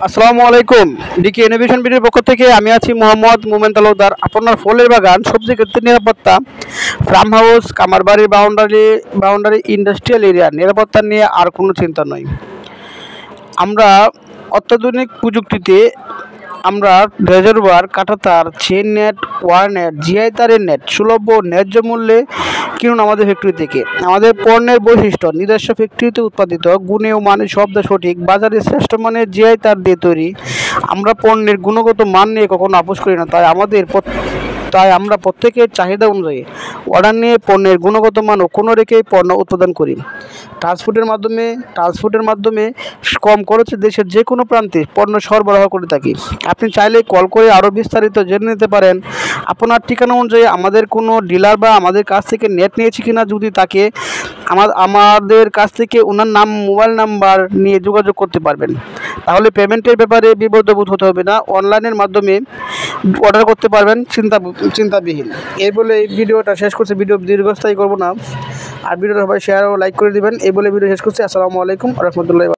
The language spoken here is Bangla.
আসসালামু আলাইকুম। ডিকে ইনোভেশন বিডির পক্ষ থেকে আমি আছি মোহাম্মদ মোমেন তালুকদার। আপনার ফলের বাগান, সবজি ক্ষেত্রে নিরাপত্তা, ফার্ম হাউস, কামার বাড়ির বাউন্ডারি ইন্ডাস্ট্রিয়াল এরিয়া নিরাপত্তা নিয়ে আর কোনো চিন্তা নয়। আমরা অত্যাধুনিক প্রযুক্তিতে আমরা রেজার্ভার, কাঁটাতার, chain net, wire net, GI তারের নেট সুলভ ও ন্যায্য মূল্যে কিনুন আমাদের ফ্যাক্টরি থেকে। আমাদের পণ্যের বৈশিষ্ট্য: নিজস্ব ফ্যাক্টরিতে উৎপাদিত, গুণে ও মানে শব্দ সঠিক, বাজারে শ্রেষ্ঠ মানের জিআই তার দিয়ে তৈরি। আমরা পণ্যের গুণগত মান নিয়ে কখনো আপোস করি না, তাই আমরা প্রত্যেকের চাহিদা অনুযায়ী অর্ডার নিয়ে পণ্যের গুণগত মান অক্ষুণ্ণ রেখেই পণ্য উৎপাদন করি। ট্রান্সপোর্টের মাধ্যমে কম খরচে দেশের যে কোনো প্রান্তে পণ্য সরবরাহ করে থাকি। আপনি চাইলে কল করে আরও বিস্তারিত জেনে নিতে পারেন। আপনার ঠিকানা অনুযায়ী আমাদের কোনো ডিলার বা আমাদের কাছ থেকে নেট নিয়েছে কিনা, যদি তাকে আমাদের কাছ থেকে ওনার নাম, মোবাইল নাম্বার নিয়ে যোগাযোগ করতে পারবেন। তাহলে পেমেন্টের ব্যাপারে বিব্রতবোধ হতে হবে না, অনলাইনের মাধ্যমে অর্ডার করতে পারবেন চিন্তাবিহীন। এই বলে এই ভিডিওটা শেষ করছি। ভিডিও দীর্ঘস্থায়ী করবো না, আর ভিডিওটা সবাই শেয়ার ও লাইক করে দিবেন। এই বলে ভিডিও শেষ করছি। আসসালামু আলাইকুম ওয়া রাহমাতুল্লাহি।